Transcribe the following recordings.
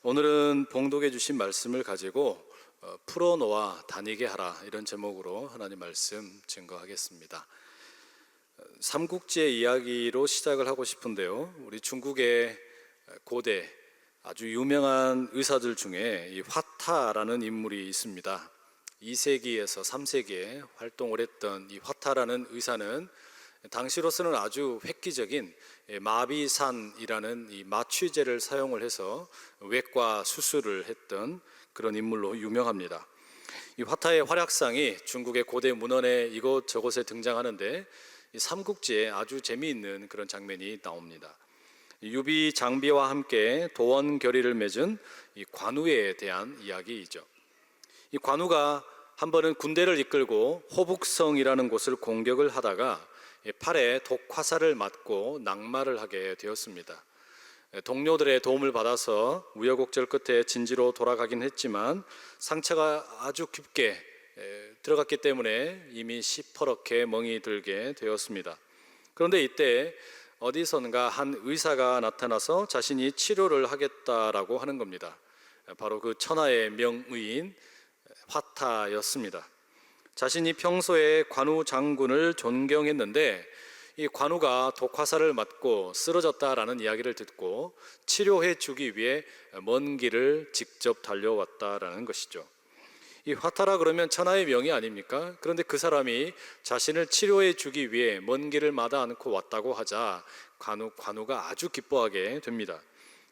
오늘은 봉독해 주신 말씀을 가지고 풀어놓아 다니게 하라, 이런 제목으로 하나님 말씀 증거하겠습니다. 삼국지의 이야기로 시작을 하고 싶은데요, 우리 중국의 고대 아주 유명한 의사들 중에 이 화타라는 인물이 있습니다. 2세기에서 3세기에 활동을 했던 이 화타라는 의사는 당시로서는 아주 획기적인 마비산이라는 이 마취제를 사용을 해서 외과 수술을 했던 그런 인물로 유명합니다. 이 화타의 활약상이 중국의 고대 문헌에 이곳저곳에 등장하는데 이 삼국지에 아주 재미있는 그런 장면이 나옵니다. 유비 장비와 함께 도원 결의를 맺은 이 관우에 대한 이야기이죠. 이 관우가 한 번은 군대를 이끌고 호북성이라는 곳을 공격을 하다가 팔에 독화살을 맞고 낙마를 하게 되었습니다. 동료들의 도움을 받아서 우여곡절 끝에 진지로 돌아가긴 했지만 상처가 아주 깊게 들어갔기 때문에 이미 시퍼렇게 멍이 들게 되었습니다. 그런데 이때 어디선가 한 의사가 나타나서 자신이 치료를 하겠다라고 하는 겁니다. 바로 그 천하의 명의인 화타였습니다. 자신이 평소에 관우 장군을 존경했는데 이 관우가 독화살을 맞고 쓰러졌다라는 이야기를 듣고 치료해 주기 위해 먼 길을 직접 달려왔다라는 것이죠. 이 화타라 그러면 천하의 명의 아닙니까? 그런데 그 사람이 자신을 치료해 주기 위해 먼 길을 마다 않고 왔다고 하자 관우가 아주 기뻐하게 됩니다.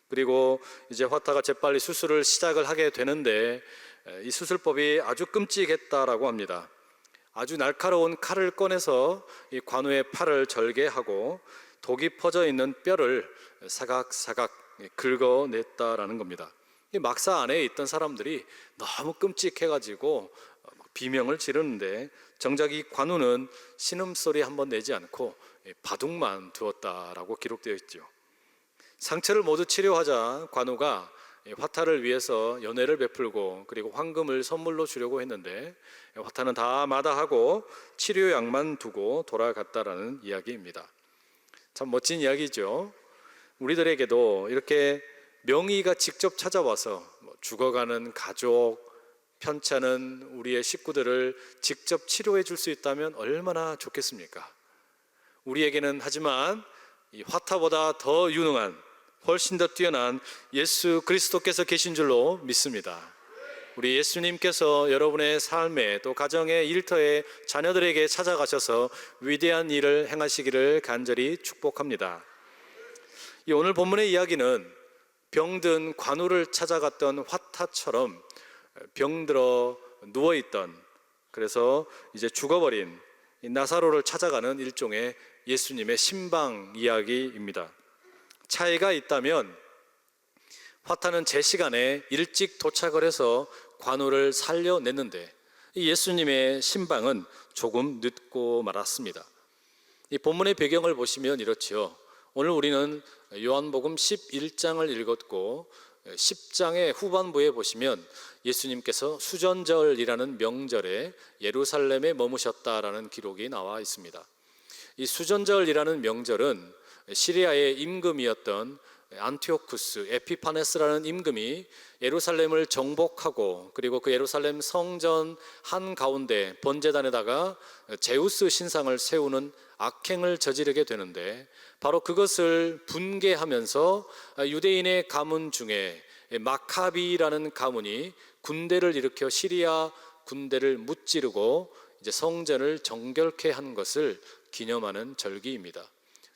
그리고 이제 화타가 재빨리 수술을 시작을 하게 되는데 이 수술법이 아주 끔찍했다라고 합니다. 아주 날카로운 칼을 꺼내서 이 관우의 팔을 절개하고 독이 퍼져 있는 뼈를 사각사각 긁어냈다라는 겁니다. 이 막사 안에 있던 사람들이 너무 끔찍해가지고 비명을 지르는데 정작 이 관우는 신음소리 한번 내지 않고 바둑만 두었다라고 기록되어 있죠. 상처를 모두 치료하자 관우가 화타를 위해서 연회를 베풀고 그리고 황금을 선물로 주려고 했는데 화타는 다 마다하고 치료약만 두고 돌아갔다라는 이야기입니다. 참 멋진 이야기죠. 우리들에게도 이렇게 명의가 직접 찾아와서 죽어가는 가족, 편찮은 우리의 식구들을 직접 치료해 줄 수 있다면 얼마나 좋겠습니까? 우리에게는 하지만 이 화타보다 더 유능한, 훨씬 더 뛰어난 예수 그리스도께서 계신 줄로 믿습니다. 우리 예수님께서 여러분의 삶에 또 가정의 일터에 자녀들에게 찾아가셔서 위대한 일을 행하시기를 간절히 축복합니다. 이 오늘 본문의 이야기는 병든 관우를 찾아갔던 화타처럼 병들어 누워있던, 그래서 이제 죽어버린 이 나사로를 찾아가는 일종의 예수님의 신방 이야기입니다. 차이가 있다면 화타는 제 시간에 일찍 도착을 해서 관우를 살려냈는데 이 예수님의 신방은 조금 늦고 말았습니다. 이 본문의 배경을 보시면 이렇지요. 오늘 우리는 요한복음 11장을 읽었고 10장의 후반부에 보시면 예수님께서 수전절이라는 명절에 예루살렘에 머무셨다라는 기록이 나와 있습니다. 이 수전절이라는 명절은 시리아의 임금이었던 안티오쿠스 에피파네스라는 임금이 예루살렘을 정복하고 그리고 그 예루살렘 성전 한가운데 번제단에다가 제우스 신상을 세우는 악행을 저지르게 되는데, 바로 그것을 분개하면서 유대인의 가문 중에 마카비라는 가문이 군대를 일으켜 시리아 군대를 무찌르고 이제 성전을 정결케 한 것을 기념하는 절기입니다.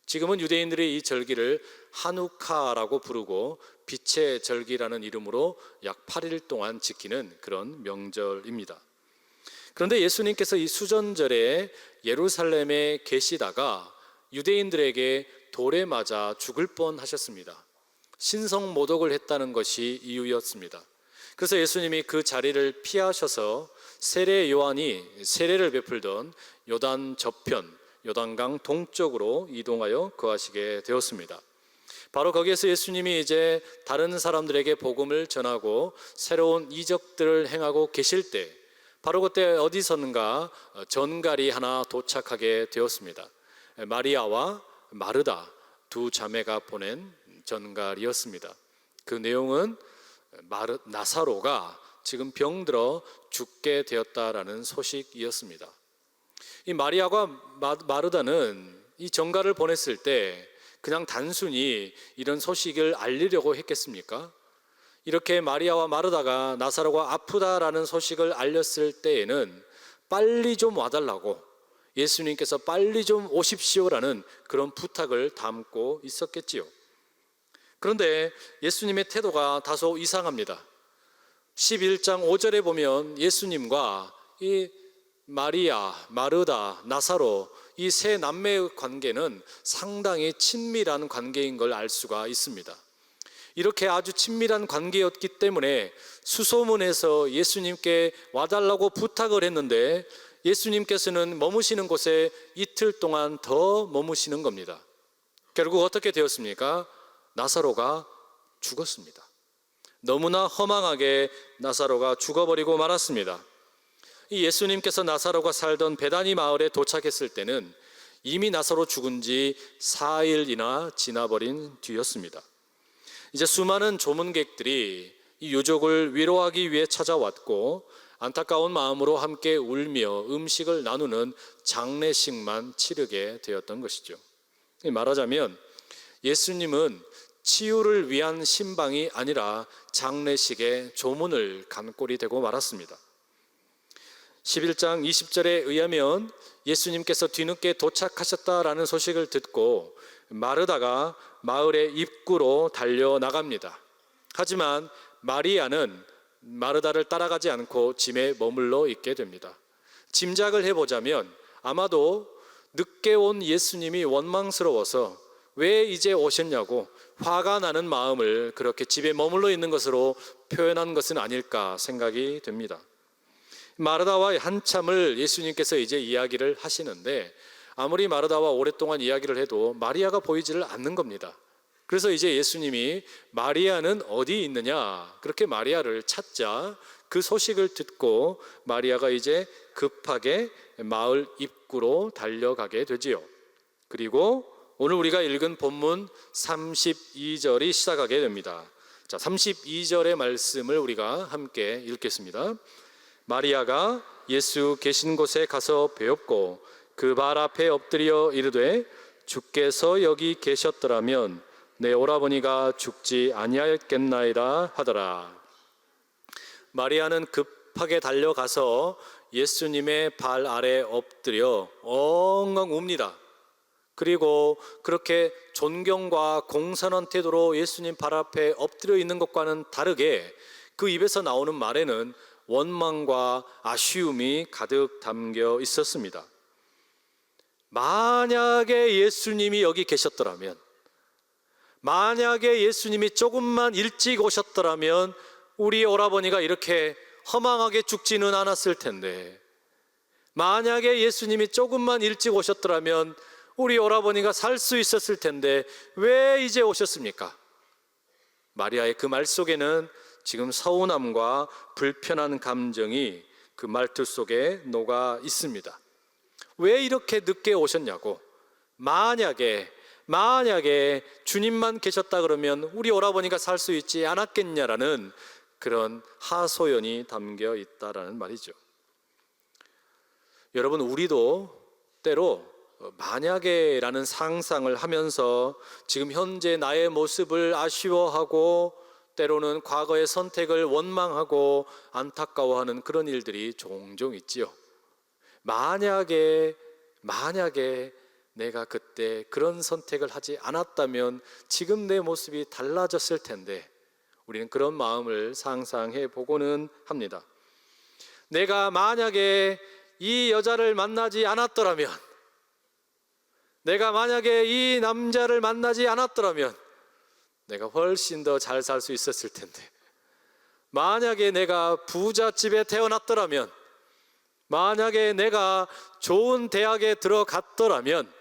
지금은 유대인들이 이 절기를 하누카라고 부르고 빛의 절기라는 이름으로 약 8일 동안 지키는 그런 명절입니다. 그런데 예수님께서 이 수전절에 예루살렘에 계시다가 유대인들에게 돌에 맞아 죽을 뻔하셨습니다. 신성모독을 했다는 것이 이유였습니다. 그래서 예수님이 그 자리를 피하셔서 세례 요한이 세례를 베풀던 요단 저편, 요단강 동쪽으로 이동하여 거하시게 되었습니다. 바로 거기에서 예수님이 이제 다른 사람들에게 복음을 전하고 새로운 이적들을 행하고 계실 때, 바로 그때 어디선가 전갈이 하나 도착하게 되었습니다. 마리아와 마르다 두 자매가 보낸 전갈이었습니다. 그 내용은 나사로가 지금 병들어 죽게 되었다라는 소식이었습니다. 이 마리아와 마르다는 이 전가를 보냈을 때 그냥 단순히 이런 소식을 알리려고 했겠습니까? 이렇게 마리아와 마르다가 나사로가 아프다라는 소식을 알렸을 때에는 빨리 좀 와달라고, 예수님께서 빨리 좀 오십시오라는 그런 부탁을 담고 있었겠지요. 그런데 예수님의 태도가 다소 이상합니다. 11장 5절에 보면 예수님과 이 마리아, 마르다, 나사로 이 세 남매의 관계는 상당히 친밀한 관계인 걸 알 수가 있습니다. 이렇게 아주 친밀한 관계였기 때문에 수소문해서 예수님께 와달라고 부탁을 했는데 예수님께서는 머무시는 곳에 이틀 동안 더 머무시는 겁니다. 결국 어떻게 되었습니까? 나사로가 죽었습니다. 너무나 허망하게 나사로가 죽어버리고 말았습니다. 이 예수님께서 나사로가 살던 베다니 마을에 도착했을 때는 이미 나사로 죽은 지 4일이나 지나버린 뒤였습니다. 이제 수많은 조문객들이 이 유족을 위로하기 위해 찾아왔고 안타까운 마음으로 함께 울며 음식을 나누는 장례식만 치르게 되었던 것이죠. 말하자면 예수님은 치유를 위한 신방이 아니라 장례식의 조문을 간 꼴이 되고 말았습니다. 11장 20절에 의하면 예수님께서 뒤늦게 도착하셨다라는 소식을 듣고 마르다가 마을의 입구로 달려나갑니다. 하지만 마리아는 마르다를 따라가지 않고 짐에 머물러 있게 됩니다. 짐작을 해보자면 아마도 늦게 온 예수님이 원망스러워서 왜 이제 오셨냐고 화가 나는 마음을 그렇게 집에 머물러 있는 것으로 표현한 것은 아닐까 생각이 됩니다. 마르다와 한참을 예수님께서 이제 이야기를 하시는데 아무리 마르다와 오랫동안 이야기를 해도 마리아가 보이지를 않는 겁니다. 그래서 이제 예수님이 마리아는 어디 있느냐 그렇게 마리아를 찾자 그 소식을 듣고 마리아가 이제 급하게 마을 입구로 달려가게 되지요. 그리고 오늘 우리가 읽은 본문 32절이 시작하게 됩니다. 자, 32절의 말씀을 우리가 함께 읽겠습니다. 마리아가 예수 계신 곳에 가서 배웠고 그 발 앞에 엎드려 이르되 주께서 여기 계셨더라면 내 오라버니가 죽지 아니하였겠나이다 하더라. 마리아는 급하게 달려가서 예수님의 발 아래 엎드려 엉엉 웁니다. 그리고 그렇게 존경과 공손한 태도로 예수님 발 앞에 엎드려 있는 것과는 다르게 그 입에서 나오는 말에는 원망과 아쉬움이 가득 담겨 있었습니다. 만약에 예수님이 여기 계셨더라면, 만약에 예수님이 조금만 일찍 오셨더라면 우리 오라버니가 이렇게 허망하게 죽지는 않았을 텐데, 만약에 예수님이 조금만 일찍 오셨더라면 우리 오라버니가 살 수 있었을 텐데 왜 이제 오셨습니까? 마리아의 그 말 속에는 지금 서운함과 불편한 감정이 그 말투 속에 녹아 있습니다. 왜 이렇게 늦게 오셨냐고, 만약에 주님만 계셨다 그러면 우리 오라버니가 살 수 있지 않았겠냐라는 그런 하소연이 담겨 있다라는 말이죠. 여러분, 우리도 때로 만약에라는 상상을 하면서 지금 현재 나의 모습을 아쉬워하고 때로는 과거의 선택을 원망하고 안타까워하는 그런 일들이 종종 있지요. 만약에 내가 그때 그런 선택을 하지 않았다면 지금 내 모습이 달라졌을 텐데, 우리는 그런 마음을 상상해 보고는 합니다. 내가 만약에 이 여자를 만나지 않았더라면, 내가 만약에 이 남자를 만나지 않았더라면 내가 훨씬 더 잘 살 수 있었을 텐데, 만약에 내가 부잣집에 태어났더라면, 만약에 내가 좋은 대학에 들어갔더라면,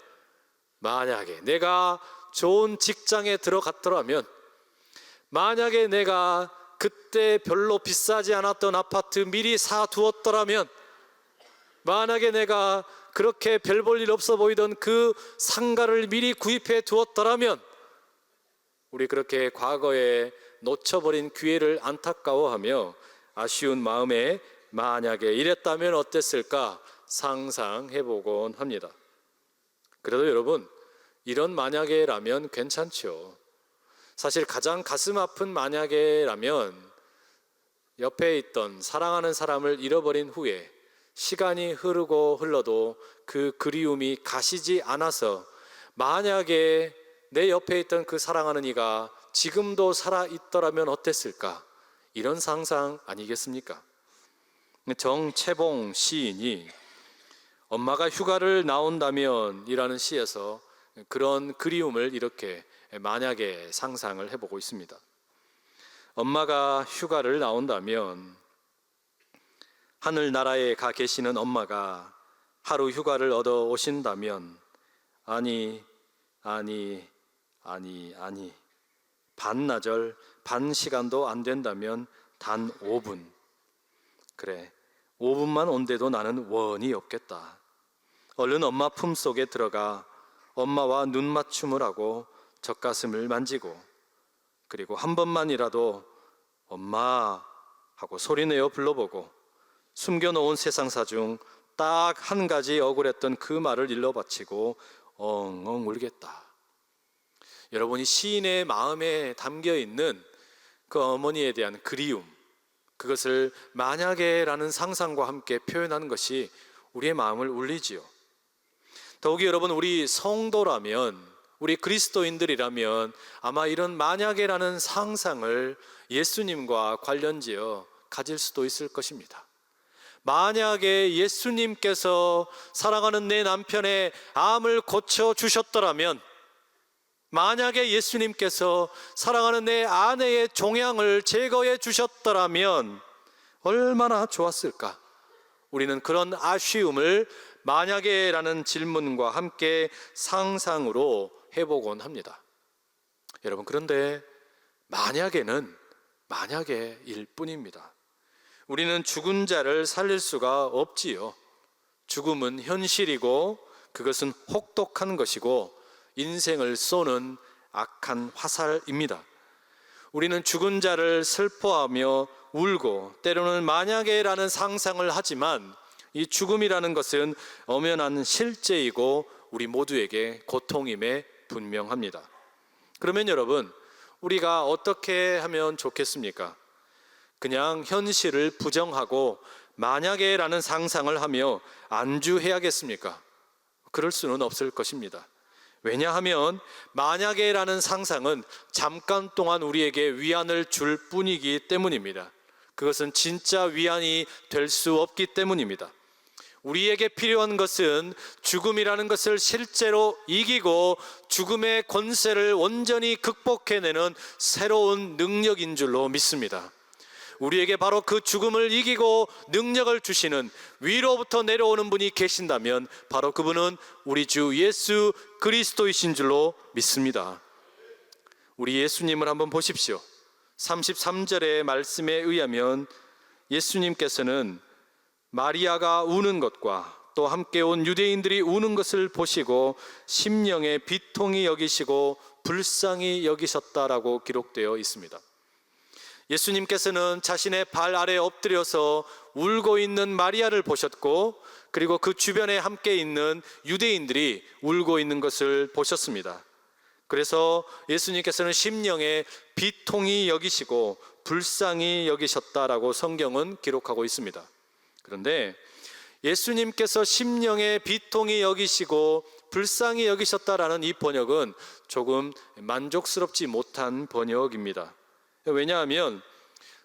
만약에 내가 좋은 직장에 들어갔더라면, 만약에 내가 그때 별로 비싸지 않았던 아파트 미리 사두었더라면, 만약에 내가 그렇게 별 볼 일 없어 보이던 그 상가를 미리 구입해 두었더라면, 우리 그렇게 과거에 놓쳐버린 기회를 안타까워하며 아쉬운 마음에 만약에 이랬다면 어땠을까 상상해보곤 합니다. 그래도 여러분, 이런 만약에라면 괜찮죠. 사실 가장 가슴 아픈 만약에라면 옆에 있던 사랑하는 사람을 잃어버린 후에 시간이 흐르고 흘러도 그 그리움이 가시지 않아서 만약에 내 옆에 있던 그 사랑하는 이가 지금도 살아있더라면 어땠을까, 이런 상상 아니겠습니까? 정채봉 시인이 엄마가 휴가를 나온다면 이라는 시에서 그런 그리움을 이렇게 만약에 상상을 해보고 있습니다. 엄마가 휴가를 나온다면, 하늘나라에 가 계시는 엄마가 하루 휴가를 얻어 오신다면, 아니 반나절, 반 시간도 안 된다면 단 5분, 그래 5분만 온데도 나는 원이 없겠다. 얼른 엄마 품속에 들어가 엄마와 눈맞춤을 하고 젖가슴을 만지고, 그리고 한 번만이라도 엄마 하고 소리내어 불러보고 숨겨놓은 세상사 중 딱 한 가지 억울했던 그 말을 일러 바치고 엉엉 울겠다. 여러분이 시인의 마음에 담겨 있는 그 어머니에 대한 그리움, 그것을 만약에라는 상상과 함께 표현하는 것이 우리의 마음을 울리지요. 더욱이 여러분, 우리 성도라면, 우리 그리스도인들이라면 아마 이런 만약에라는 상상을 예수님과 관련지어 가질 수도 있을 것입니다. 만약에 예수님께서 사랑하는 내 남편의 암을 고쳐주셨더라면, 만약에 예수님께서 사랑하는 내 아내의 종양을 제거해 주셨더라면 얼마나 좋았을까. 우리는 그런 아쉬움을 만약에라는 질문과 함께 상상으로 해보곤 합니다. 여러분, 그런데 만약에는 만약에일 뿐입니다. 우리는 죽은 자를 살릴 수가 없지요. 죽음은 현실이고 그것은 혹독한 것이고 인생을 쏘는 악한 화살입니다. 우리는 죽은 자를 슬퍼하며 울고 때로는 만약에라는 상상을 하지만 이 죽음이라는 것은 엄연한 실제이고 우리 모두에게 고통임에 분명합니다. 그러면 여러분, 우리가 어떻게 하면 좋겠습니까? 그냥 현실을 부정하고 만약에라는 상상을 하며 안주해야겠습니까? 그럴 수는 없을 것입니다. 왜냐하면 만약에라는 상상은 잠깐 동안 우리에게 위안을 줄 뿐이기 때문입니다. 그것은 진짜 위안이 될 수 없기 때문입니다. 우리에게 필요한 것은 죽음이라는 것을 실제로 이기고 죽음의 권세를 온전히 극복해내는 새로운 능력인 줄로 믿습니다. 우리에게 바로 그 죽음을 이기고 능력을 주시는 위로부터 내려오는 분이 계신다면 바로 그분은 우리 주 예수 그리스도이신 줄로 믿습니다. 우리 예수님을 한번 보십시오. 33절의 말씀에 의하면 예수님께서는 마리아가 우는 것과 또 함께 온 유대인들이 우는 것을 보시고 심령에 비통히 여기시고 불쌍히 여기셨다라고 기록되어 있습니다. 예수님께서는 자신의 발 아래 엎드려서 울고 있는 마리아를 보셨고, 그리고 그 주변에 함께 있는 유대인들이 울고 있는 것을 보셨습니다. 그래서 예수님께서는 심령에 비통히 여기시고 불쌍히 여기셨다라고 성경은 기록하고 있습니다. 그런데 예수님께서 심령에 비통히 여기시고 불쌍히 여기셨다라는 이 번역은 조금 만족스럽지 못한 번역입니다. 왜냐하면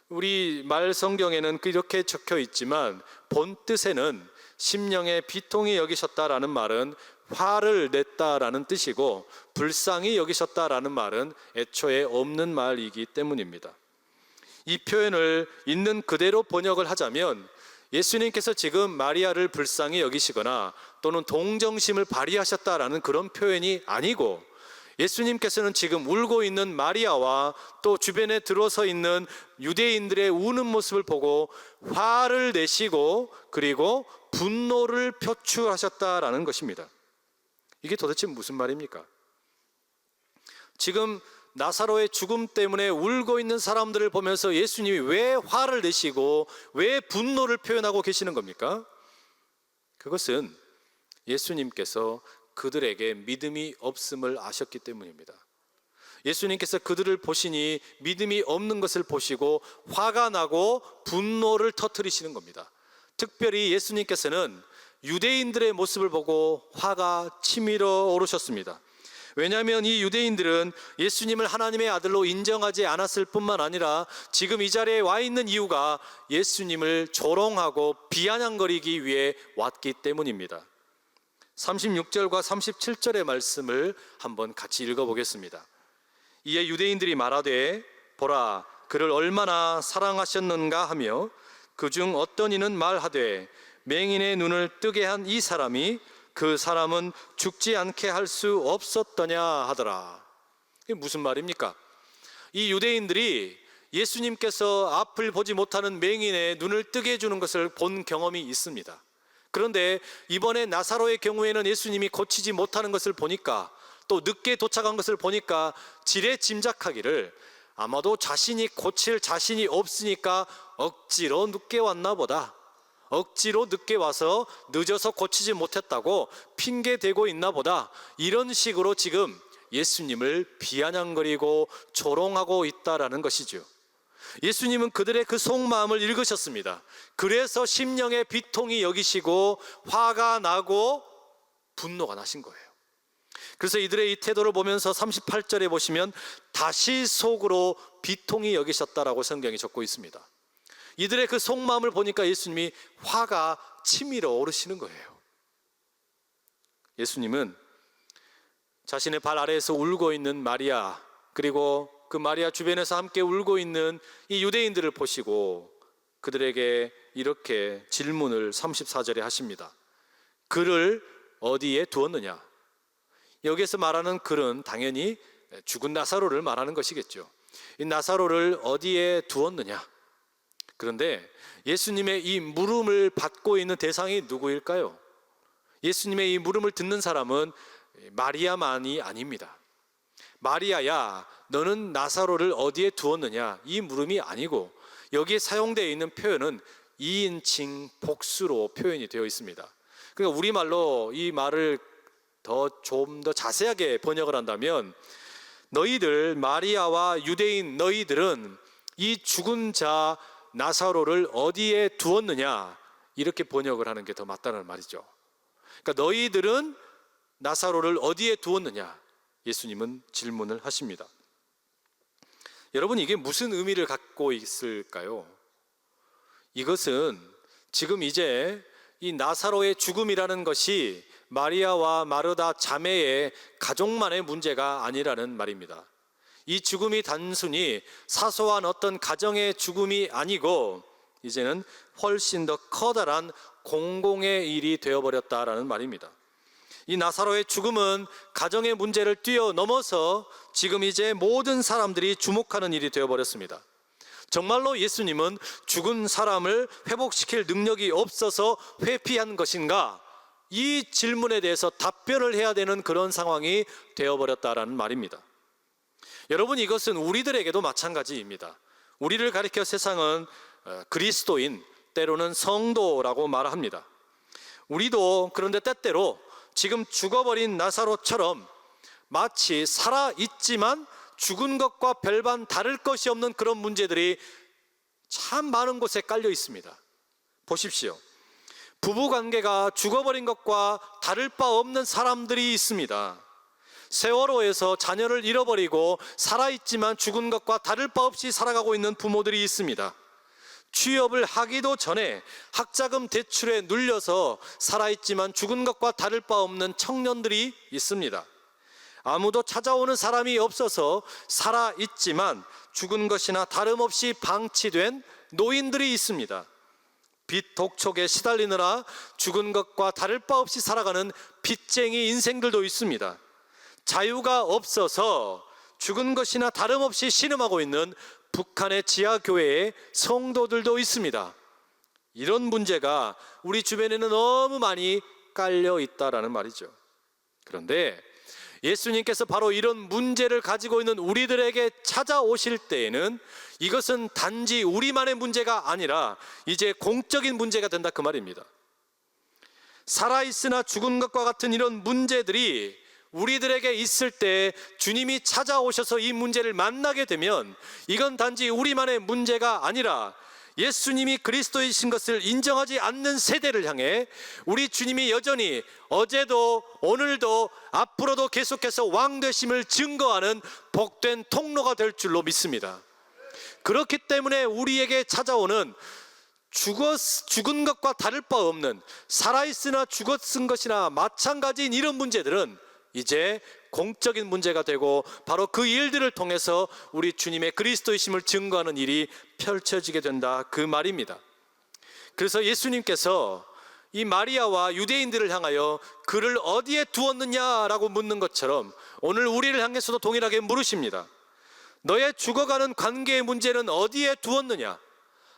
우리 말 성경에는 이렇게 적혀 있지만 본 뜻에는 심령에 비통히 여기셨다라는 말은 화를 냈다라는 뜻이고 불쌍히 여기셨다라는 말은 애초에 없는 말이기 때문입니다. 이 표현을 있는 그대로 번역을 하자면 예수님께서 지금 마리아를 불쌍히 여기시거나 또는 동정심을 발휘하셨다라는 그런 표현이 아니고, 예수님께서는 지금 울고 있는 마리아와 또 주변에 들어서 있는 유대인들의 우는 모습을 보고 화를 내시고 그리고 분노를 표출하셨다라는 것입니다. 이게 도대체 무슨 말입니까? 지금 나사로의 죽음 때문에 울고 있는 사람들을 보면서 예수님이 왜 화를 내시고 왜 분노를 표현하고 계시는 겁니까? 그것은 예수님께서 그들에게 믿음이 없음을 아셨기 때문입니다. 예수님께서 그들을 보시니 믿음이 없는 것을 보시고 화가 나고 분노를 터뜨리시는 겁니다. 특별히 예수님께서는 유대인들의 모습을 보고 화가 치밀어 오르셨습니다. 왜냐하면 이 유대인들은 예수님을 하나님의 아들로 인정하지 않았을 뿐만 아니라 지금 이 자리에 와 있는 이유가 예수님을 조롱하고 비아냥거리기 위해 왔기 때문입니다. 36절과 37절의 말씀을 한번 같이 읽어보겠습니다. 이에 유대인들이 말하되 보라 그를 얼마나 사랑하셨는가 하며 그중 어떤 이는 말하되 맹인의 눈을 뜨게 한 이 사람이 그 사람은 죽지 않게 할 수 없었더냐 하더라. 이게 무슨 말입니까? 이 유대인들이 예수님께서 앞을 보지 못하는 맹인의 눈을 뜨게 해주는 것을 본 경험이 있습니다. 그런데 이번에 나사로의 경우에는 예수님이 고치지 못하는 것을 보니까 또 늦게 도착한 것을 보니까 지레 짐작하기를 아마도 자신이 고칠 자신이 없으니까 억지로 늦게 왔나 보다, 억지로 늦게 와서 늦어서 고치지 못했다고 핑계대고 있나 보다, 이런 식으로 지금 예수님을 비아냥거리고 조롱하고 있다라는 것이죠. 예수님은 그들의 그 속마음을 읽으셨습니다. 그래서 심령의 비통이 여기시고 화가 나고 분노가 나신 거예요. 그래서 이들의 이 태도를 보면서 38절에 보시면 다시 속으로 비통이 여기셨다라고 성경이 적고 있습니다. 이들의 그 속마음을 보니까 예수님이 화가 치밀어 오르시는 거예요. 예수님은 자신의 발 아래에서 울고 있는 마리아, 그리고 그 마리아 주변에서 함께 울고 있는 이 유대인들을 보시고 그들에게 이렇게 질문을 34절에 하십니다. 그를 어디에 두었느냐? 여기에서 말하는 그는 당연히 죽은 나사로를 말하는 것이겠죠. 이 나사로를 어디에 두었느냐? 그런데 예수님의 이 물음을 받고 있는 대상이 누구일까요? 예수님의 이 물음을 듣는 사람은 마리아만이 아닙니다. 마리아야, 너는 나사로를 어디에 두었느냐? 이 물음이 아니고 여기에 사용되어 있는 표현은 2인칭 복수로 표현이 되어 있습니다. 그러니까 우리말로 이 말을 좀 더 자세하게 번역을 한다면 너희들, 마리아와 유대인 너희들은 이 죽은 자 나사로를 어디에 두었느냐, 이렇게 번역을 하는 게 더 맞다는 말이죠. 그러니까 너희들은 나사로를 어디에 두었느냐, 예수님은 질문을 하십니다. 여러분, 이게 무슨 의미를 갖고 있을까요? 이것은 지금 이제 이 나사로의 죽음이라는 것이 마리아와 마르다 자매의 가족만의 문제가 아니라는 말입니다. 이 죽음이 단순히 사소한 어떤 가정의 죽음이 아니고 이제는 훨씬 더 커다란 공공의 일이 되어버렸다라는 말입니다. 이 나사로의 죽음은 가정의 문제를 뛰어넘어서 지금 이제 모든 사람들이 주목하는 일이 되어버렸습니다. 정말로 예수님은 죽은 사람을 회복시킬 능력이 없어서 회피한 것인가? 이 질문에 대해서 답변을 해야 되는 그런 상황이 되어버렸다라는 말입니다. 여러분, 이것은 우리들에게도 마찬가지입니다. 우리를 가리켜 세상은 그리스도인, 때로는 성도라고 말합니다. 우리도 그런데 때때로 지금 죽어버린 나사로처럼 마치 살아있지만 죽은 것과 별반 다를 것이 없는 그런 문제들이 참 많은 곳에 깔려 있습니다. 보십시오. 부부관계가 죽어버린 것과 다를 바 없는 사람들이 있습니다. 세월호에서 자녀를 잃어버리고 살아있지만 죽은 것과 다를 바 없이 살아가고 있는 부모들이 있습니다. 취업을 하기도 전에 학자금 대출에 눌려서 살아있지만 죽은 것과 다를 바 없는 청년들이 있습니다. 아무도 찾아오는 사람이 없어서 살아있지만 죽은 것이나 다름없이 방치된 노인들이 있습니다. 빚 독촉에 시달리느라 죽은 것과 다를 바 없이 살아가는 빚쟁이 인생들도 있습니다. 자유가 없어서 죽은 것이나 다름없이 신음하고 있는 북한의 지하교회의 성도들도 있습니다. 이런 문제가 우리 주변에는 너무 많이 깔려 있다라는 말이죠. 그런데 예수님께서 바로 이런 문제를 가지고 있는 우리들에게 찾아오실 때에는 이것은 단지 우리만의 문제가 아니라 이제 공적인 문제가 된다, 그 말입니다. 살아있으나 죽은 것과 같은 이런 문제들이 우리들에게 있을 때 주님이 찾아오셔서 이 문제를 만나게 되면 이건 단지 우리만의 문제가 아니라 예수님이 그리스도이신 것을 인정하지 않는 세대를 향해 우리 주님이 여전히 어제도 오늘도 앞으로도 계속해서 왕 되심을 증거하는 복된 통로가 될 줄로 믿습니다. 그렇기 때문에 우리에게 찾아오는 죽은 것과 다를 바 없는, 살아있으나 죽었은 것이나 마찬가지인 이런 문제들은 이제 공적인 문제가 되고 바로 그 일들을 통해서 우리 주님의 그리스도이심을 증거하는 일이 펼쳐지게 된다, 그 말입니다. 그래서 예수님께서 이 마리아와 유대인들을 향하여 그를 어디에 두었느냐라고 묻는 것처럼 오늘 우리를 향해서도 동일하게 물으십니다. 너의 죽어가는 관계의 문제는 어디에 두었느냐?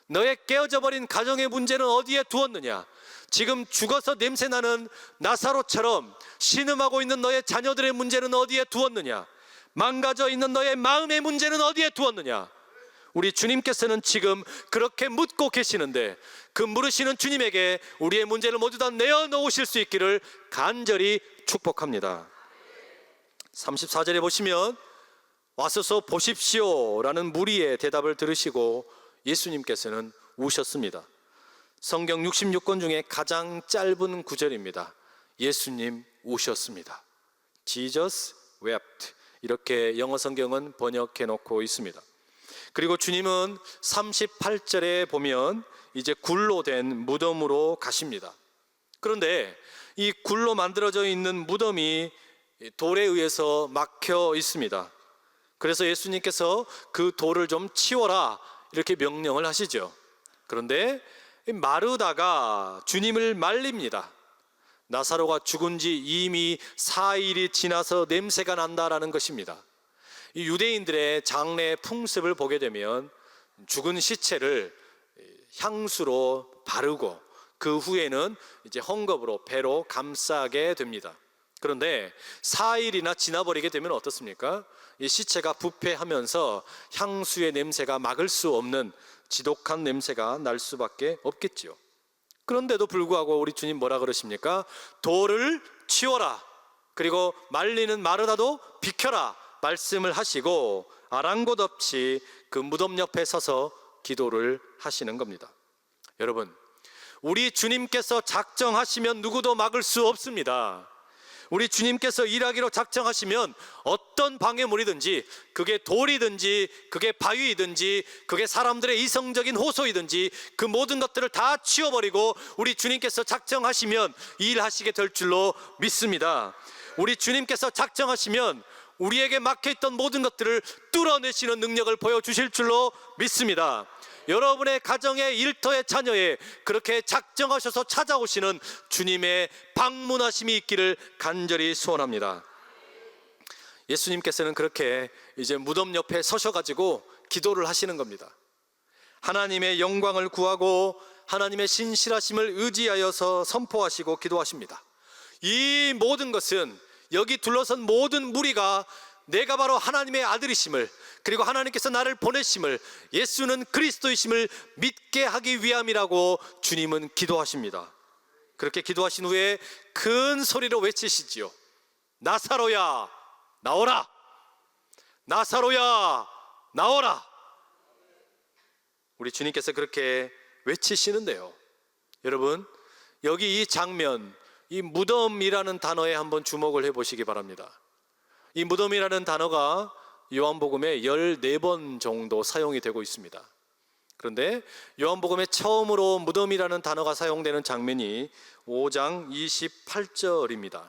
너의 깨어져 버린 가정의 문제는 어디에 두었느냐? 지금 죽어서 냄새나는 나사로처럼 신음하고 있는 너의 자녀들의 문제는 어디에 두었느냐? 망가져 있는 너의 마음의 문제는 어디에 두었느냐? 우리 주님께서는 지금 그렇게 묻고 계시는데 그 물으시는 주님에게 우리의 문제를 모두 다 내어놓으실 수 있기를 간절히 축복합니다. 34절에 보시면 와서서 보십시오 라는 무리의 대답을 들으시고 예수님께서는 우셨습니다. 성경 66권 중에 가장 짧은 구절입니다. 예수님 우셨습니다. Jesus wept, 이렇게 영어 성경은 번역해 놓고 있습니다. 그리고 주님은 38절에 보면 이제 굴로 된 무덤으로 가십니다. 그런데 이 굴로 만들어져 있는 무덤이 돌에 의해서 막혀 있습니다. 그래서 예수님께서 그 돌을 좀 치워라 이렇게 명령을 하시죠. 그런데 마르다가 주님을 말립니다. 나사로가 죽은 지 이미 4일이 지나서 냄새가 난다라는 것입니다. 이 유대인들의 장례 풍습을 보게 되면 죽은 시체를 향수로 바르고 그 후에는 이제 헝겊으로 배로 감싸게 됩니다. 그런데 4일이나 지나버리게 되면 어떻습니까? 이 시체가 부패하면서 향수의 냄새가 막을 수 없는 지독한 냄새가 날 수밖에 없겠지요. 그런데도 불구하고 우리 주님 뭐라 그러십니까? 돌을 치워라, 그리고 말리는 마르다도 비켜라 말씀을 하시고 아랑곳 없이 그 무덤 옆에 서서 기도를 하시는 겁니다. 여러분, 우리 주님께서 작정하시면 누구도 막을 수 없습니다. 우리 주님께서 일하기로 작정하시면 어떤 방해물이든지, 그게 돌이든지 그게 바위이든지 그게 사람들의 이성적인 호소이든지 그 모든 것들을 다 치워버리고 우리 주님께서 작정하시면 일하시게 될 줄로 믿습니다. 우리 주님께서 작정하시면 우리에게 막혀있던 모든 것들을 뚫어내시는 능력을 보여주실 줄로 믿습니다. 여러분의 가정의 일터의 자녀에 그렇게 작정하셔서 찾아오시는 주님의 방문하심이 있기를 간절히 소원합니다. 예수님께서는 그렇게 이제 무덤 옆에 서셔가지고 기도를 하시는 겁니다. 하나님의 영광을 구하고 하나님의 신실하심을 의지하여서 선포하시고 기도하십니다. 이 모든 것은 여기 둘러선 모든 무리가 내가 바로 하나님의 아들이심을, 그리고 하나님께서 나를 보내심을, 예수는 그리스도이심을 믿게 하기 위함이라고 주님은 기도하십니다. 그렇게 기도하신 후에 큰 소리로 외치시지요. 나사로야 나오라, 나사로야 나오라. 우리 주님께서 그렇게 외치시는데요, 여러분, 여기 이 장면, 이 무덤이라는 단어에 한번 주목을 해보시기 바랍니다. 이 무덤이라는 단어가 요한복음에 14번 정도 사용이 되고 있습니다. 그런데 요한복음에 처음으로 무덤이라는 단어가 사용되는 장면이 5장 28절입니다.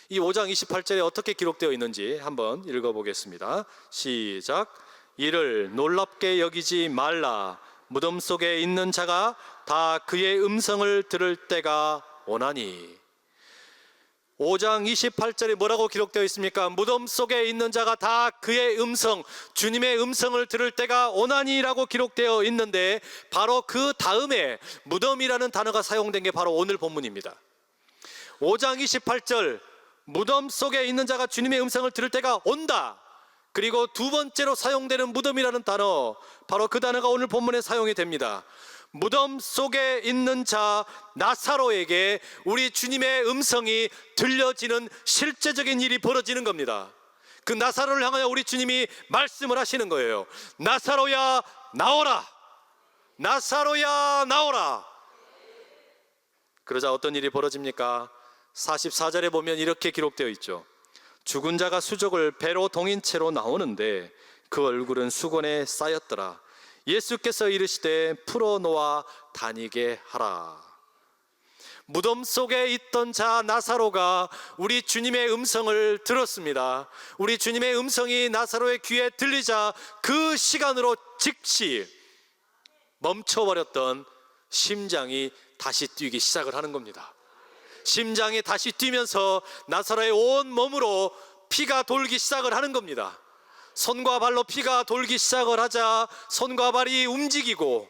이 5장 28절에 어떻게 기록되어 있는지 한번 읽어보겠습니다. 시작. 이를 놀랍게 여기지 말라. 무덤 속에 있는 자가 다 그의 음성을 들을 때가 오나니. 5장 28절에 뭐라고 기록되어 있습니까? 무덤 속에 있는 자가 다 그의 음성, 주님의 음성을 들을 때가 오나니라고 기록되어 있는데, 바로 그 다음에 무덤이라는 단어가 사용된 게 바로 오늘 본문입니다. 5장 28절 무덤 속에 있는 자가 주님의 음성을 들을 때가 온다. 그리고 두 번째로 사용되는 무덤이라는 단어, 바로 그 단어가 오늘 본문에 사용이 됩니다. 무덤 속에 있는 자 나사로에게 우리 주님의 음성이 들려지는 실제적인 일이 벌어지는 겁니다. 그 나사로를 향하여 우리 주님이 말씀을 하시는 거예요. 나사로야 나오라, 나사로야 나오라. 그러자 어떤 일이 벌어집니까? 44절에 보면 이렇게 기록되어 있죠. 죽은 자가 수족을 배로 동인 채로 나오는데 그 얼굴은 수건에 쌓였더라. 예수께서 이르시되 풀어놓아 다니게 하라. 무덤 속에 있던 자 나사로가 우리 주님의 음성을 들었습니다. 우리 주님의 음성이 나사로의 귀에 들리자 그 시간으로 즉시 멈춰버렸던 심장이 다시 뛰기 시작을 하는 겁니다. 심장이 다시 뛰면서 나사로의 온 몸으로 피가 돌기 시작을 하는 겁니다. 손과 발로 피가 돌기 시작을 하자 손과 발이 움직이고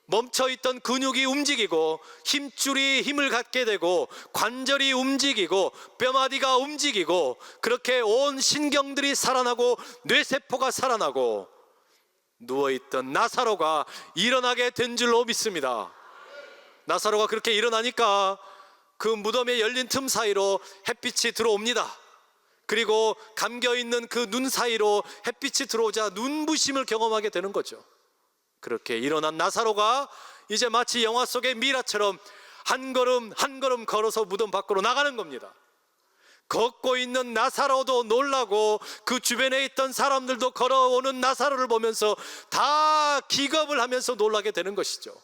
멈춰있던 근육이 움직이고 힘줄이 힘을 갖게 되고 관절이 움직이고 뼈마디가 움직이고 그렇게 온 신경들이 살아나고 뇌세포가 살아나고 누워있던 나사로가 일어나게 된 줄로 믿습니다. 나사로가 그렇게 일어나니까 그 무덤에 열린 틈 사이로 햇빛이 들어옵니다. 그리고 감겨있는 그 눈 사이로 햇빛이 들어오자 눈부심을 경험하게 되는 거죠. 그렇게 일어난 나사로가 이제 마치 영화 속의 미라처럼 한 걸음 한 걸음 걸어서 무덤 밖으로 나가는 겁니다. 걷고 있는 나사로도 놀라고 그 주변에 있던 사람들도 걸어오는 나사로를 보면서 다 기겁을 하면서 놀라게 되는 것이죠.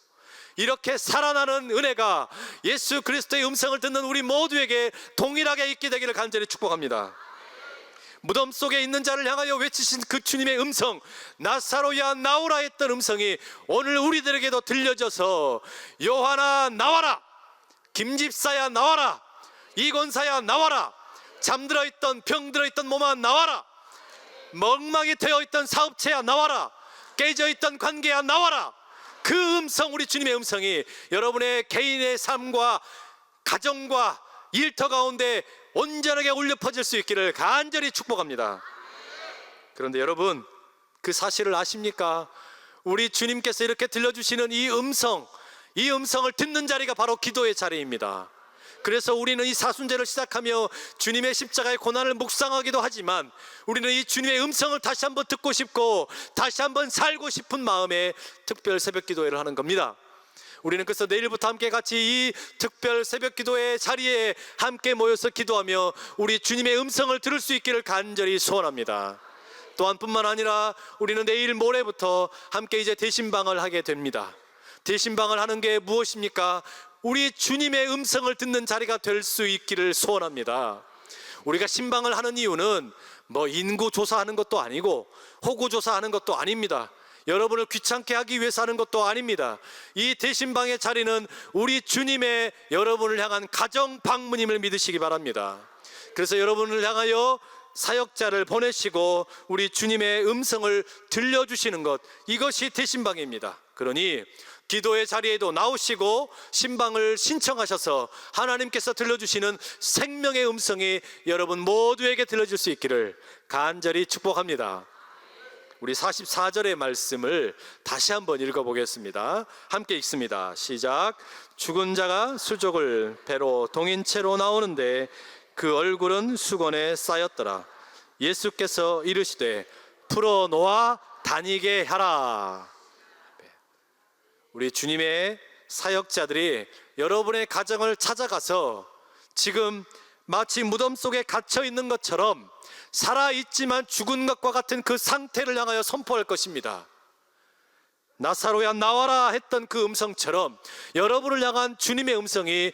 이렇게 살아나는 은혜가 예수 그리스도의 음성을 듣는 우리 모두에게 동일하게 있게 되기를 간절히 축복합니다. 무덤 속에 있는 자를 향하여 외치신 그 주님의 음성, 나사로야 나오라 했던 음성이 오늘 우리들에게도 들려져서 요한아 나와라, 김집사야 나와라, 이권사야 나와라, 잠들어 있던 병들어 있던 몸아 나와라, 멍망이 되어 있던 사업체야 나와라, 깨져 있던 관계야 나와라. 그 음성, 우리 주님의 음성이 여러분의 개인의 삶과 가정과 일터 가운데 온전하게 울려 퍼질 수 있기를 간절히 축복합니다. 그런데 여러분, 그 사실을 아십니까? 우리 주님께서 이렇게 들려주시는 이 음성을 듣는 자리가 바로 기도의 자리입니다. 그래서 우리는 이 사순제를 시작하며 주님의 십자가의 고난을 묵상하기도 하지만 우리는 이 주님의 음성을 다시 한번 듣고 싶고 다시 한번 살고 싶은 마음에 특별 새벽 기도회를 하는 겁니다. 우리는 그래서 내일부터 함께 같이 이 특별 새벽 기도회 자리에 함께 모여서 기도하며 우리 주님의 음성을 들을 수 있기를 간절히 소원합니다. 또한 뿐만 아니라 우리는 내일 모레부터 함께 이제 대신방을 하게 됩니다. 대신방을 하는 게 무엇입니까? 우리 주님의 음성을 듣는 자리가 될 수 있기를 소원합니다. 우리가 신방을 하는 이유는 뭐 인구 조사하는 것도 아니고 호구 조사하는 것도 아닙니다. 여러분을 귀찮게 하기 위해서 하는 것도 아닙니다. 이 대신방의 자리는 우리 주님의 여러분을 향한 가정 방문임을 믿으시기 바랍니다. 그래서 여러분을 향하여 사역자를 보내시고 우리 주님의 음성을 들려주시는 것, 이것이 대신방입니다. 그러니 기도의 자리에도 나오시고 신방을 신청하셔서 하나님께서 들려주시는 생명의 음성이 여러분 모두에게 들려줄 수 있기를 간절히 축복합니다. 우리 44절의 말씀을 다시 한번 읽어보겠습니다. 함께 읽습니다. 시작. 죽은 자가 수족을 배로 동인 채로 나오는데 그 얼굴은 수건에 쌓였더라. 예수께서 이르시되 풀어놓아 다니게 하라. 우리 주님의 사역자들이 여러분의 가정을 찾아가서 지금 마치 무덤 속에 갇혀 있는 것처럼 살아있지만 죽은 것과 같은 그 상태를 향하여 선포할 것입니다. 나사로야 나와라 했던 그 음성처럼 여러분을 향한 주님의 음성이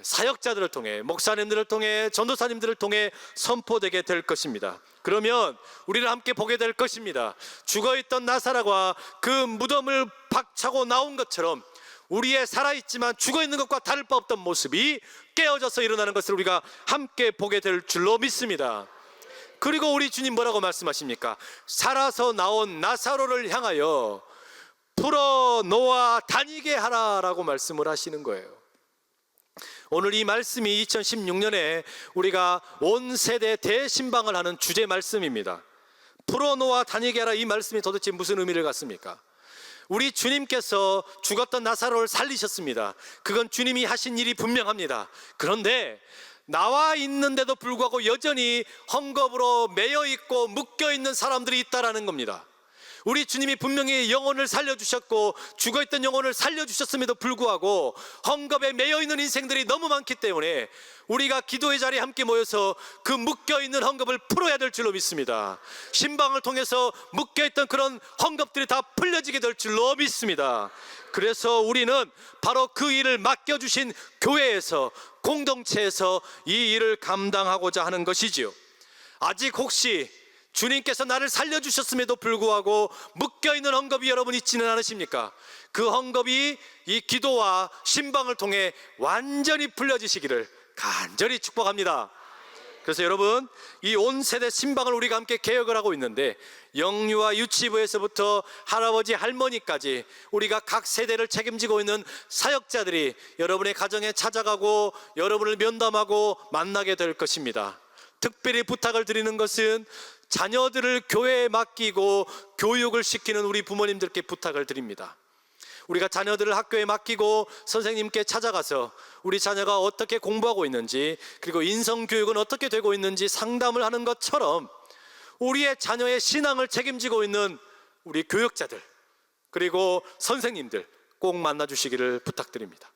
사역자들을 통해, 목사님들을 통해, 전도사님들을 통해 선포되게 될 것입니다. 그러면 우리는 함께 보게 될 것입니다. 죽어있던 나사로가 그 무덤을 박차고 나온 것처럼 우리의 살아있지만 죽어있는 것과 다를 바 없던 모습이 깨어져서 일어나는 것을 우리가 함께 보게 될 줄로 믿습니다. 그리고 우리 주님 뭐라고 말씀하십니까? 살아서 나온 나사로를 향하여 풀어놓아 다니게 하라라고 말씀을 하시는 거예요. 오늘 이 말씀이 2016년에 우리가 온 세대 대신방을 하는 주제 말씀입니다. 풀어놓아 다니게 하라, 이 말씀이 도대체 무슨 의미를 갖습니까? 우리 주님께서 죽었던 나사로를 살리셨습니다. 그건 주님이 하신 일이 분명합니다. 그런데 나와 있는데도 불구하고 여전히 헝겊으로 매여 있고 묶여 있는 사람들이 있다라는 겁니다. 우리 주님이 분명히 영혼을 살려주셨고 죽어있던 영혼을 살려주셨음에도 불구하고 헝겊에 매여있는 인생들이 너무 많기 때문에 우리가 기도의 자리에 함께 모여서 그 묶여있는 헝겊을 풀어야 될 줄로 믿습니다. 신방을 통해서 묶여있던 그런 헝겊들이 다 풀려지게 될 줄로 믿습니다. 그래서 우리는 바로 그 일을 맡겨주신 교회에서, 공동체에서 이 일을 감당하고자 하는 것이지요. 아직 혹시 주님께서 나를 살려주셨음에도 불구하고 묶여있는 헝겊이 여러분 있지는 않으십니까? 그 헝겊이 이 기도와 신방을 통해 완전히 풀려지시기를 간절히 축복합니다. 그래서 여러분, 이 온 세대 신방을 우리가 함께 개혁을 하고 있는데, 영유아 유치부에서부터 할아버지 할머니까지 우리가 각 세대를 책임지고 있는 사역자들이 여러분의 가정에 찾아가고 여러분을 면담하고 만나게 될 것입니다. 특별히 부탁을 드리는 것은 자녀들을 교회에 맡기고 교육을 시키는 우리 부모님들께 부탁을 드립니다. 우리가 자녀들을 학교에 맡기고 선생님께 찾아가서 우리 자녀가 어떻게 공부하고 있는지, 그리고 인성교육은 어떻게 되고 있는지 상담을 하는 것처럼 우리의 자녀의 신앙을 책임지고 있는 우리 교역자들, 그리고 선생님들 꼭 만나주시기를 부탁드립니다.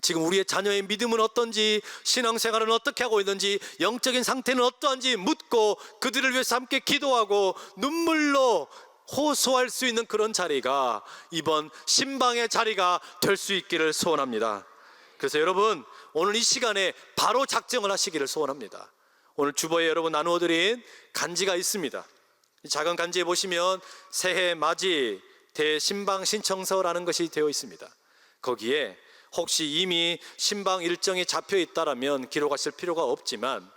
지금 우리의 자녀의 믿음은 어떤지, 신앙생활은 어떻게 하고 있는지, 영적인 상태는 어떠한지 묻고 그들을 위해서 함께 기도하고 눈물로 호소할 수 있는 그런 자리가 이번 신방의 자리가 될 수 있기를 소원합니다. 그래서 여러분, 오늘 이 시간에 바로 작정을 하시기를 소원합니다. 오늘 주보에 여러분 나누어드린 간지가 있습니다. 이 작은 간지에 보시면 새해 맞이 대신방 신청서라는 것이 되어 있습니다. 거기에 혹시 이미 신방 일정이 잡혀 있다라면 기록하실 필요가 없지만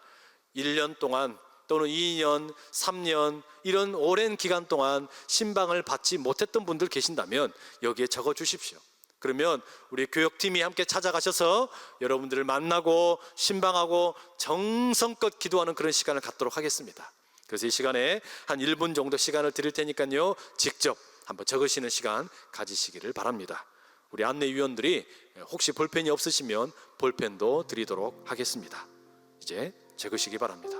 1년 동안 또는 2년, 3년 이런 오랜 기간 동안 신방을 받지 못했던 분들 계신다면 여기에 적어 주십시오. 그러면 우리 교역팀이 함께 찾아가셔서 여러분들을 만나고 신방하고 정성껏 기도하는 그런 시간을 갖도록 하겠습니다. 그래서 이 시간에 한 1분 정도 시간을 드릴 테니까요, 직접 한번 적으시는 시간 가지시기를 바랍니다. 우리 안내위원들이 혹시 볼펜이 없으시면 볼펜도 드리도록 하겠습니다. 이제 적으시기 바랍니다.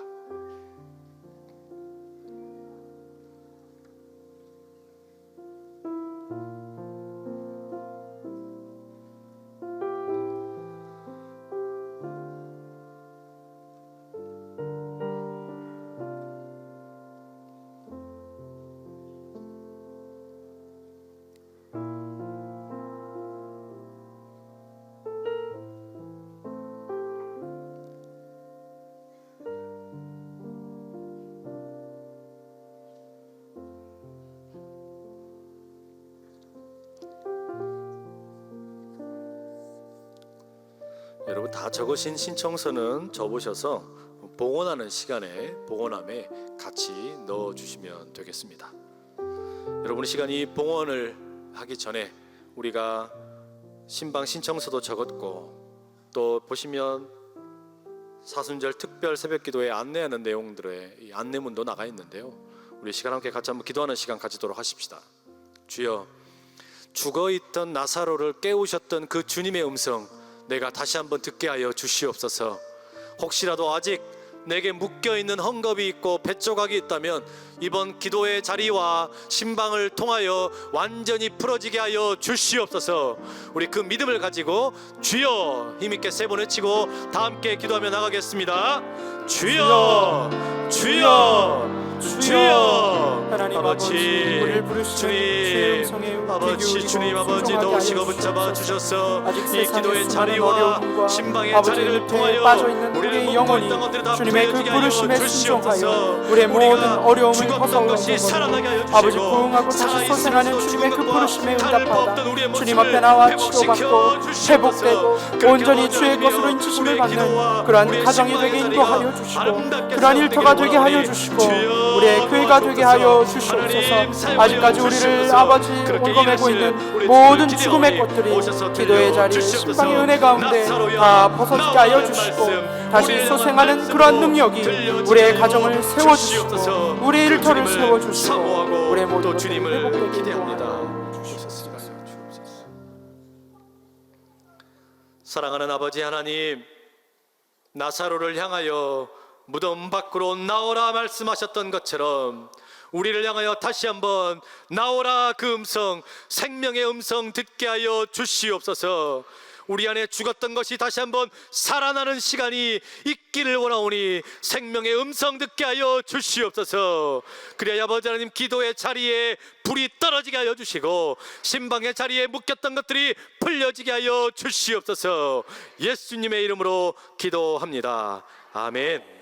여러분 다 적으신 신청서는 접으셔서 봉헌하는 시간에 봉헌함에 같이 넣어주시면 되겠습니다. 여러분, 이 시간이 봉헌을 하기 전에 우리가 신방 신청서도 적었고 또 보시면 사순절 특별 새벽기도에 안내하는 내용들의 이 안내문도 나가 있는데요, 우리 시간 함께 같이 한번 기도하는 시간 가지도록 하십시다. 주여, 죽어있던 나사로를 깨우셨던 그 주님의 음성 내가 다시 한번 듣게 하여 주시옵소서. 혹시라도 아직 내게 묶여있는 헝겊이 있고 뱃조각이 있다면 이번 기도의 자리와 신방을 통하여 완전히 풀어지게 하여 주시옵소서. 우리 그 믿음을 가지고 주여 힘있게 세 번 외치고 다 함께 기도하며 나가겠습니다. 주여, 주여, 주여. 아버지 주님, 아버지 주님, 아버지 더우시고 붙잡아 주셔서 이 기도의 자리와 신방의 자리를 통하여 우리의 영혼이 주님의 그 부르심에 순종하여 우리의 모든 어려움을 벗어올려버리고 아버지 부흥하고 다시 소생하는 주님의 그 부르심에 응답받아 주님 앞에 나와 치료받고 회복되고 온전히 주의 것으로 인치심을 받는 그러한 가정이 되게 인도하여 주시고 그러한 일터가 되게 하여 주시고 우리의 교회가 되게 하여 주시옵소서. 아직까지 우리를 아버지 옮겨매고 있는 모든 죽음의 것들이 기도의 자리 신방의 은혜 가운데 다 벗어지게 하여 주시고 다시 소생하는 그러한 능력이 우리의 가정을 세워주시고 우리의 일터를 세워주시고 우리의 모든 것을 회복되게 기대합니다. 사랑하는 아버지 하나님, 나사로를 향하여 무덤 밖으로 나오라 말씀하셨던 것처럼 우리를 향하여 다시 한번 나오라 그 음성, 생명의 음성 듣게 하여 주시옵소서. 우리 안에 죽었던 것이 다시 한번 살아나는 시간이 있기를 원하오니 생명의 음성 듣게 하여 주시옵소서. 그래야 아버지 하나님 기도의 자리에 불이 떨어지게 하여 주시고 신방의 자리에 묶였던 것들이 풀려지게 하여 주시옵소서. 예수님의 이름으로 기도합니다. 아멘.